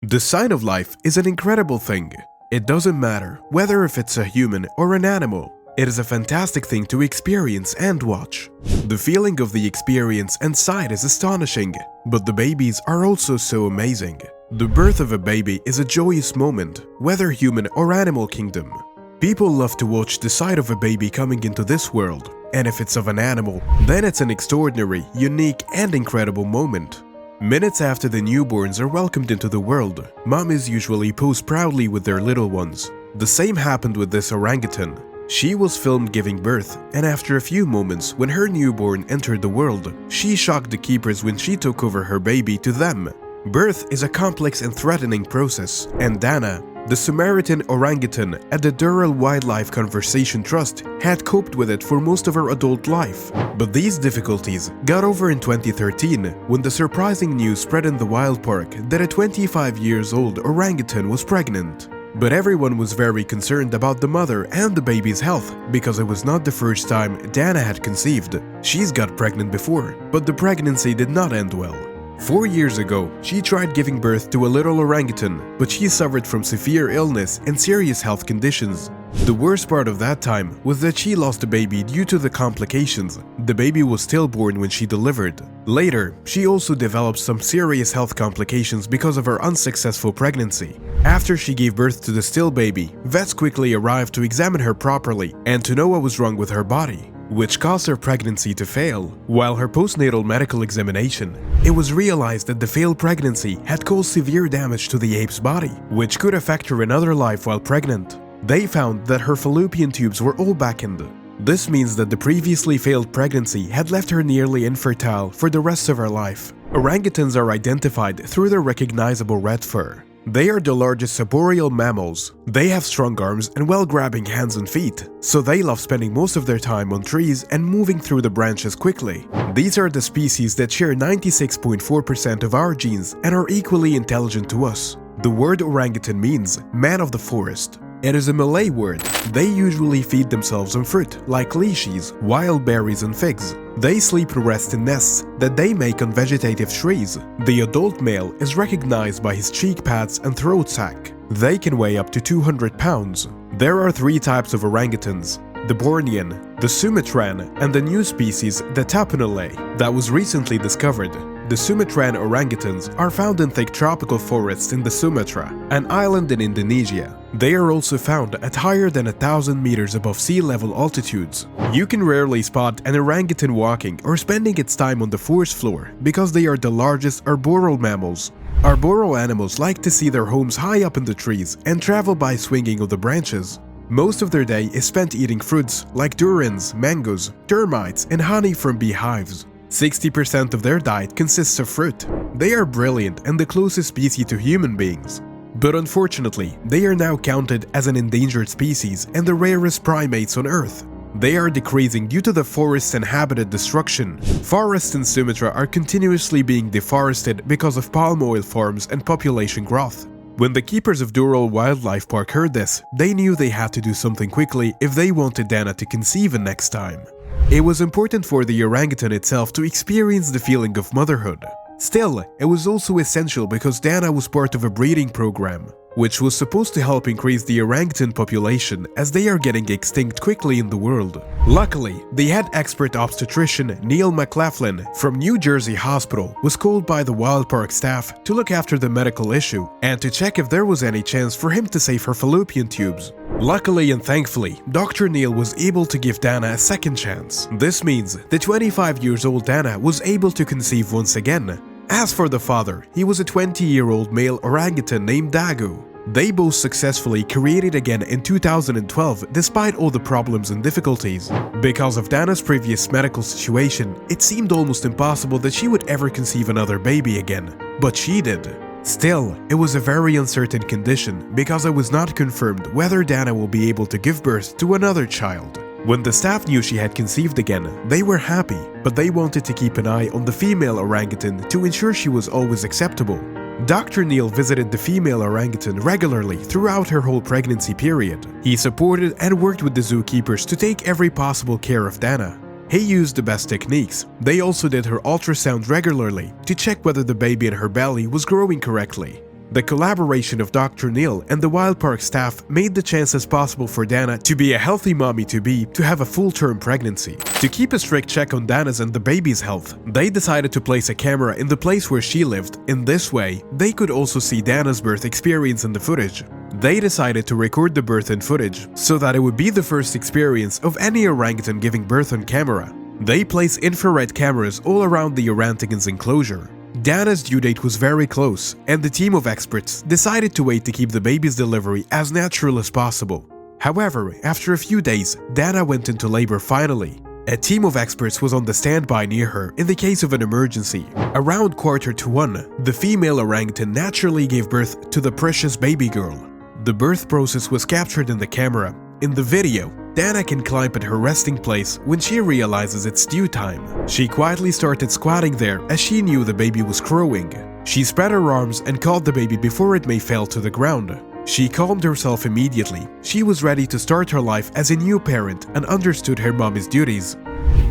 The sign of life is an incredible thing. It doesn't matter whether if it's a human or an animal. It is a fantastic thing to experience and watch. The feeling of the experience and sight is astonishing, but the babies are also so amazing. The birth of a baby is a joyous moment, whether human or animal kingdom. People love to watch the sight of a baby coming into this world, and if it's of an animal, then it's an extraordinary, unique and incredible moment. Minutes after the newborns are welcomed into the world, mommies usually pose proudly with their little ones. The same happened with this orangutan. She was filmed giving birth, and after a few moments, when her newborn entered the world, she shocked the keepers when she took over her baby to them. Birth is a complex and threatening process, and Dana, the Sumatran orangutan at the Durell Wildlife Conversation Trust, had coped with it for most of her adult life. But these difficulties got over in 2013 when the surprising news spread in the wild park that a 25-year-old orangutan was pregnant. But everyone was very concerned about the mother and the baby's health because it was not the first time Dana had conceived. She's got pregnant before, but the pregnancy did not end well. 4 years ago, she tried giving birth to a little orangutan, but she suffered from severe illness and serious health conditions. The worst part of that time was that she lost the baby due to the complications. The baby was stillborn when she delivered. Later, she also developed some serious health complications because of her unsuccessful pregnancy. After she gave birth to the still baby, vets quickly arrived to examine her properly and to know what was wrong with her body, which caused her pregnancy to fail. While her postnatal medical examination, it was realized that the failed pregnancy had caused severe damage to the ape's body, which could affect her another life while pregnant. They found that her fallopian tubes were all backened. This means that the previously failed pregnancy had left her nearly infertile for the rest of her life. Orangutans are identified through their recognizable red fur. They are the largest arboreal mammals. They have strong arms and well-grabbing hands and feet, so they love spending most of their time on trees and moving through the branches quickly. These are the species that share 96.4% of our genes and are equally intelligent to us. The word orangutan means man of the forest. It is a Malay word. They usually feed themselves on fruit, like lychees, wild berries and figs. They sleep and rest in nests that they make on vegetative trees. The adult male is recognized by his cheek pads and throat sac. They can weigh up to 200 pounds. There are 3 types of orangutans: the Bornean, the Sumatran, and the new species, the Tapanulay, that was recently discovered. The Sumatran orangutans are found in thick tropical forests in the Sumatra, an island in Indonesia. They are also found at higher than 1,000 meters above sea level altitudes. You can rarely spot an orangutan walking or spending its time on the forest floor because they are the largest arboreal mammals. Arboreal animals like to see their homes high up in the trees and travel by swinging on the branches. Most of their day is spent eating fruits like durians, mangoes, termites, and honey from beehives. 60% of their diet consists of fruit. They are brilliant and the closest species to human beings. But unfortunately, they are now counted as an endangered species and the rarest primates on Earth. They are decreasing due to the forest's and habitat destruction. Forests in Sumatra are continuously being deforested because of palm oil farms and population growth. When the keepers of Durell Wildlife Park heard this, they knew they had to do something quickly if they wanted Dana to conceive in next time. It was important for the orangutan itself to experience the feeling of motherhood. Still, it was also essential because Dana was part of a breeding program, which was supposed to help increase the orangutan population as they are getting extinct quickly in the world. Luckily, the head expert obstetrician Neil McLaughlin from New Jersey Hospital was called by the wild park staff to look after the medical issue and to check if there was any chance for him to save her fallopian tubes. Luckily and thankfully, Dr. Neil was able to give Dana a second chance. This means the 25-year-old Dana was able to conceive once again. As for the father, he was a 20-year-old male orangutan named Dagu. They both successfully created again in 2012 despite all the problems and difficulties. Because of Dana's previous medical situation, it seemed almost impossible that she would ever conceive another baby again. But she did. Still, it was a very uncertain condition because it was not confirmed whether Dana will be able to give birth to another child. When the staff knew she had conceived again, they were happy, but they wanted to keep an eye on the female orangutan to ensure she was always acceptable. Dr. Neil visited the female orangutan regularly throughout her whole pregnancy period. He supported and worked with the zookeepers to take every possible care of Dana. He used the best techniques. They also did her ultrasound regularly to check whether the baby in her belly was growing correctly. The collaboration of Dr. Neil and the Wild Park staff made the chances possible for Dana to be a healthy mommy-to-be to have a full-term pregnancy. To keep a strict check on Dana's and the baby's health, they decided to place a camera in the place where she lived. In this way, they could also see Dana's birth experience in the footage. They decided to record the birth in footage so that it would be the first experience of any orangutan giving birth on camera. They placed infrared cameras all around the orangutan's enclosure. Dana's due date was very close, and the team of experts decided to wait to keep the baby's delivery as natural as possible. However, after a few days, Dana went into labor finally. A team of experts was on the standby near her in the case of an emergency. Around 1:15, the female orangutan naturally gave birth to the precious baby girl. The birth process was captured in the camera. In the video, Dana can climb at her resting place when she realizes it's due time. She quietly started squatting there as she knew the baby was crowing. She spread her arms and caught the baby before it may fall to the ground. She calmed herself immediately. She was ready to start her life as a new parent and understood her mommy's duties.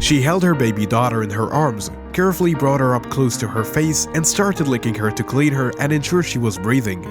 She held her baby daughter in her arms, carefully brought her up close to her face and started licking her to clean her and ensure she was breathing.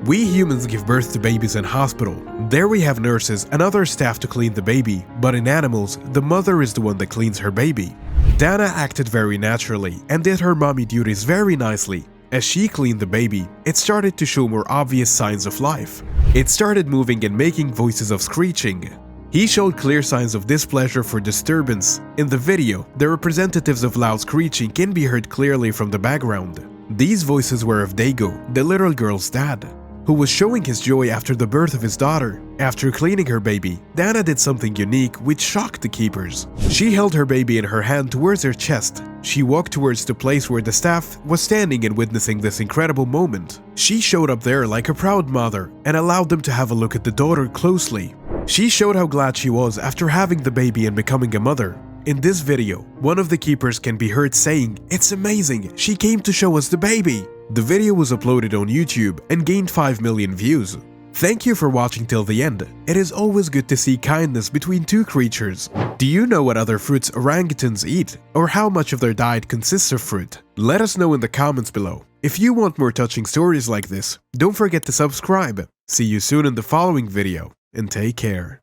We humans give birth to babies in hospital. There we have nurses and other staff to clean the baby, but in animals, the mother is the one that cleans her baby. Dana acted very naturally and did her mommy duties very nicely. As she cleaned the baby, it started to show more obvious signs of life. It started moving and making voices of screeching. He showed clear signs of displeasure for disturbance. In the video, the representatives of loud screeching can be heard clearly from the background. These voices were of Dago, the little girl's dad, who was showing his joy after the birth of his daughter. After cleaning her baby, Dana did something unique which shocked the keepers. She held her baby in her hand towards her chest. She walked towards the place where the staff was standing and witnessing this incredible moment. She showed up there like a proud mother and allowed them to have a look at the daughter closely. She showed how glad she was after having the baby and becoming a mother. In this video, one of the keepers can be heard saying, "It's amazing, she came to show us the baby." The video was uploaded on YouTube and gained 5 million views. Thank you for watching till the end. It is always good to see kindness between two creatures. Do you know what other fruits orangutans eat, or how much of their diet consists of fruit? Let us know in the comments below. If you want more touching stories like this, don't forget to subscribe. See you soon in the following video, and take care.